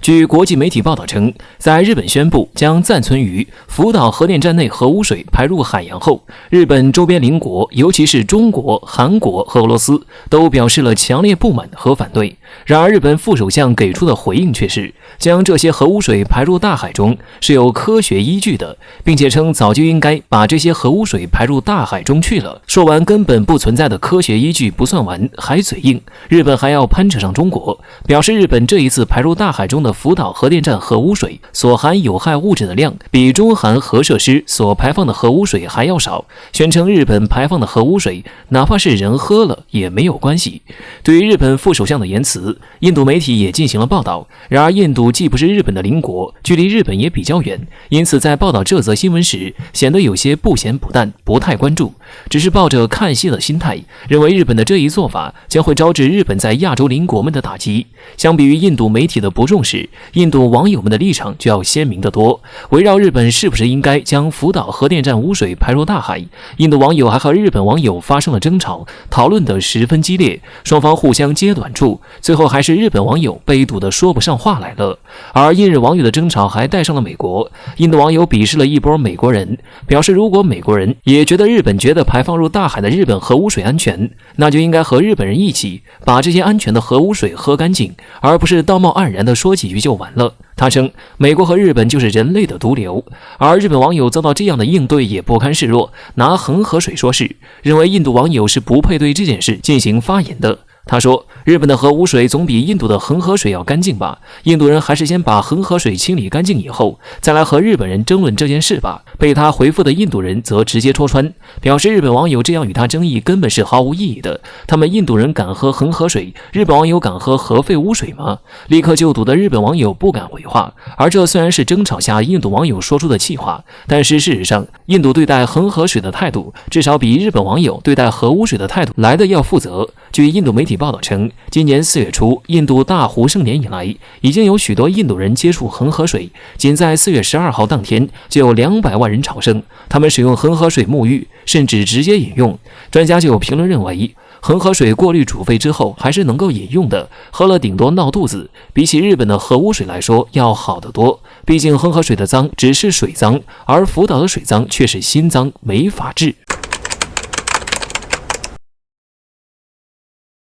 据国际媒体报道称，在日本宣布将暂存于福岛核电站内核污水排入海洋后，日本周边邻国，尤其是中国、韩国和俄罗斯，都表示了强烈不满和反对。然而，日本副首相给出的回应却是，将这些核污水排入大海中是有科学依据的，并且称早就应该把这些核污水排入大海中去了。说完根本不存在的科学依据不算完，还嘴硬，日本还要攀扯上中国，表示日本这一次排入大海中的福岛核电站核污水所含有害物质的量比中韩核设施所排放的核污水还要少，宣称日本排放的核污水哪怕是人喝了也没有关系。对于日本副首相的言辞，印度媒体也进行了报道。然而，印度既不是日本的邻国，距离日本也比较远，因此在报道这则新闻时，显得有些不咸不淡，不太关注，只是抱着看戏的心态，认为日本的这一做法将会招致日本在亚洲邻国们的打击。相比于印度媒体的不重视，印度网友们的立场就要鲜明得多。围绕日本是不是应该将福岛核电站污水排入大海，印度网友还和日本网友发生了争吵，讨论得十分激烈，双方互相揭短处，最后还是日本网友被堵得说不上话来了。而印日网友的争吵还带上了美国，印度网友鄙视了一波美国人，表示如果美国人也觉得日本觉得排放入大海的日本核污水安全，那就应该和日本人一起把这些安全的核污水喝干净，而不是道貌岸然地说几句就完了。他称美国和日本就是人类的毒瘤，而日本网友遭到这样的应对也不堪示弱，拿恒河水说事，认为印度网友是不配对这件事进行发言的。他说，日本的核污水总比印度的恒河水要干净吧，印度人还是先把恒河水清理干净以后，再来和日本人争论这件事吧。被他回复的印度人则直接戳穿，表示日本网友这样与他争议根本是毫无意义的，他们印度人敢喝恒河水，日本网友敢喝核废污水吗？立刻就堵得日本网友不敢回话。而这虽然是争吵下印度网友说出的气话，但是事实上，印度对待恒河水的态度至少比日本网友对待核污水的态度来得要负责。据印度媒体报道称，今年4月初，印度大湖盛年以来，已经有许多印度人接触恒河水，仅在4月12号当天就有200万人朝圣，他们使用恒河水沐浴，甚至直接饮用。专家就有评论认为，恒河水过滤煮沸之后还是能够饮用的，喝了顶多闹肚子，比起日本的核污水来说要好得多。毕竟恒河水的脏只是水脏，而福岛的水脏却是心脏，没法治。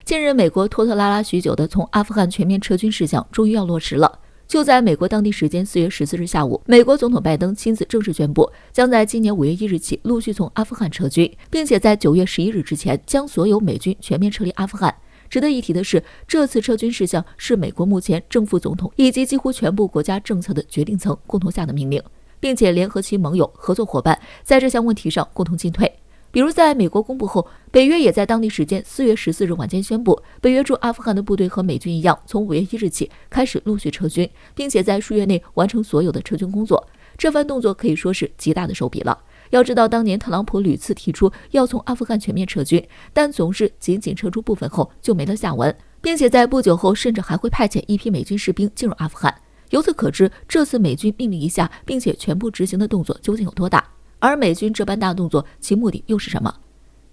近日，美国拖拖拉拉许久的从阿富汗全面撤军事项终于要落实了。就在美国当地时间4月14日下午，美国总统拜登亲自正式宣布，将在今年5月1日起陆续从阿富汗撤军，并且在9月11日之前将所有美军全面撤离阿富汗。值得一提的是，这次撤军事项是美国目前正副总统以及几乎全部国家政策的决定层共同下的命令，并且联合其盟友、合作伙伴在这项问题上共同进退。比如在美国公布后，北约也在当地时间4月14日晚间宣布，北约驻阿富汗的部队和美军一样，从5月1日起开始陆续撤军，并且在数月内完成所有的撤军工作。这番动作可以说是极大的手笔了。要知道，当年特朗普屡次提出要从阿富汗全面撤军，但总是仅仅撤出部分后就没了下文，并且在不久后甚至还会派遣一批美军士兵进入阿富汗。由此可知，这次美军命令一下并且全部执行的动作究竟有多大。而美军这般大动作，其目的又是什么？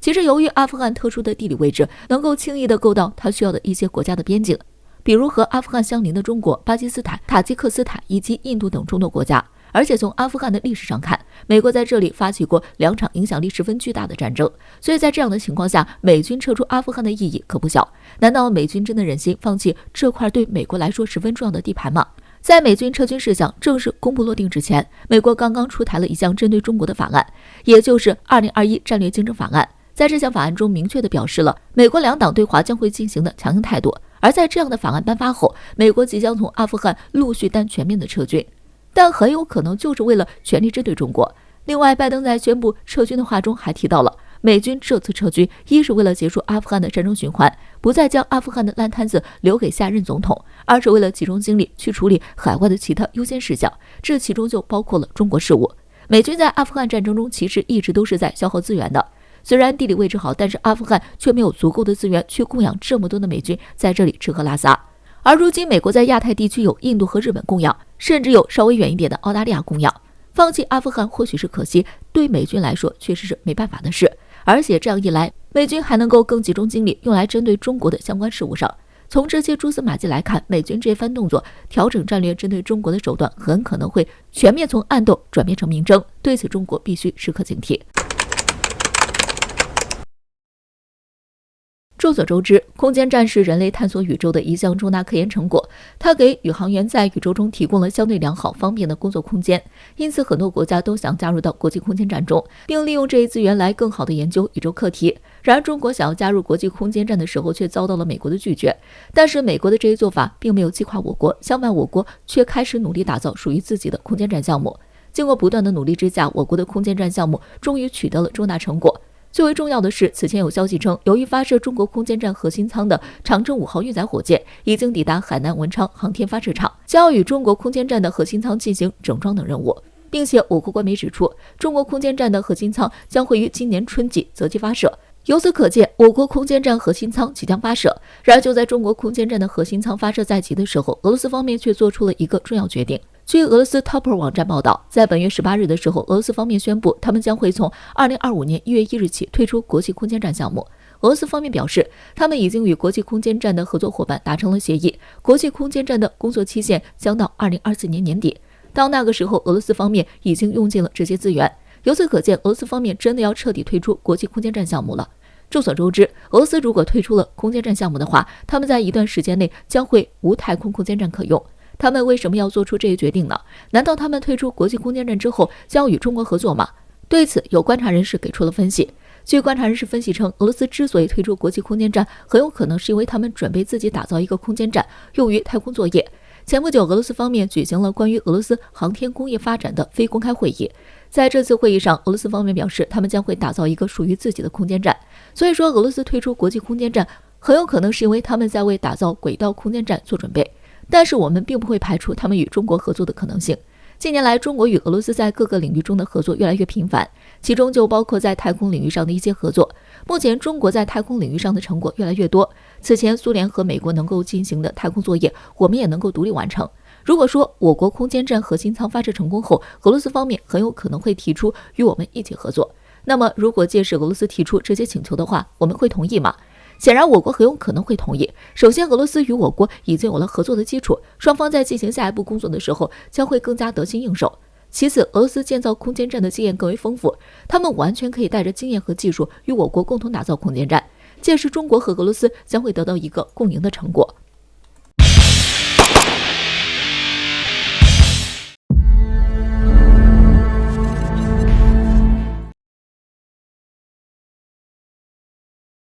其实由于阿富汗特殊的地理位置，能够轻易地够到它需要的一些国家的边境，比如和阿富汗相邻的中国、巴基斯坦、塔吉克斯坦以及印度等众多国家。而且从阿富汗的历史上看，美国在这里发起过2场影响力十分巨大的战争，所以在这样的情况下，美军撤出阿富汗的意义可不小。难道美军真的忍心放弃这块对美国来说十分重要的地盘吗？在美军撤军事项正式公布落定之前，美国刚刚出台了一项针对中国的法案，也就是2021战略竞争法案。在这项法案中明确地表示了美国两党对华将会进行的强硬态度。而在这样的法案颁发后，美国即将从阿富汗陆续但全面的撤军，但很有可能就是为了全力针对中国。另外，拜登在宣布撤军的话中还提到了，美军这次撤军一是为了结束阿富汗的战争循环，不再将阿富汗的烂摊子留给下任总统，二是为了集中精力去处理海外的其他优先事项，这其中就包括了中国事务。美军在阿富汗战争中其实一直都是在消耗资源的，虽然地理位置好，但是阿富汗却没有足够的资源去供养这么多的美军在这里吃喝拉撒。而如今美国在亚太地区有印度和日本供养，甚至有稍微远一点的澳大利亚供养，放弃阿富汗或许是可惜，对美军来说确实是没办法的事。而且这样一来，美军还能够更集中精力用来针对中国的相关事务上。从这些蛛丝马迹来看，美军这番动作调整战略针对中国的手段很可能会全面从暗斗转变成明争，对此中国必须时刻警惕。众所周知，空间站是人类探索宇宙的一项重大科研成果，它给宇航员在宇宙中提供了相对良好、方便的工作空间，因此很多国家都想加入到国际空间站中，并利用这一资源来更好地研究宇宙课题。然而，中国想要加入国际空间站的时候，却遭到了美国的拒绝。但是，美国的这一做法并没有击垮我国，相反，我国却开始努力打造属于自己的空间站项目。经过不断的努力之下，我国的空间站项目终于取得了重大成果。最为重要的是，此前有消息称，由于发射中国空间站核心舱的长征5号运载火箭已经抵达海南文昌航天发射场，将要与中国空间站的核心舱进行整装等任务。并且我国官媒指出，中国空间站的核心舱将会于今年春季择机发射。由此可见，我国空间站核心舱即将发射。然而，就在中国空间站的核心舱发射在即的时候，俄罗斯方面却做出了一个重要决定。据俄罗斯 Topper 网站报道，在本月18日的时候，俄罗斯方面宣布，他们将会从2025年1月1日起退出国际空间站项目。俄罗斯方面表示，他们已经与国际空间站的合作伙伴达成了协议，国际空间站的工作期限将到2024年年底。到那个时候，俄罗斯方面已经用尽了这些资源。由此可见，俄罗斯方面真的要彻底退出国际空间站项目了。众所周知，俄罗斯如果退出了空间站项目的话，他们在一段时间内将会无太空空间站可用。他们为什么要做出这一决定呢？难道他们退出国际空间站之后将要与中国合作吗？对此，有观察人士给出了分析。据观察人士分析称，俄罗斯之所以退出国际空间站，很有可能是因为他们准备自己打造一个空间站，用于太空作业。前不久，俄罗斯方面举行了关于俄罗斯航天工业发展的非公开会议。在这次会议上，俄罗斯方面表示，他们将会打造一个属于自己的空间站。所以说，俄罗斯退出国际空间站，很有可能是因为他们在为打造轨道空间站做准备。但是我们并不会排除他们与中国合作的可能性。近年来，中国与俄罗斯在各个领域中的合作越来越频繁，其中就包括在太空领域上的一些合作。目前，中国在太空领域上的成果越来越多。此前，苏联和美国能够进行的太空作业，我们也能够独立完成。如果说我国空间站核心舱发射成功后，俄罗斯方面很有可能会提出与我们一起合作。那么，如果届时俄罗斯提出这些请求的话，我们会同意吗？显然，我国很有可能会同意。首先，俄罗斯与我国已经有了合作的基础，双方在进行下一步工作的时候将会更加得心应手。其次，俄罗斯建造空间站的经验更为丰富，他们完全可以带着经验和技术与我国共同打造空间站，届时中国和俄罗斯将会得到一个共赢的成果。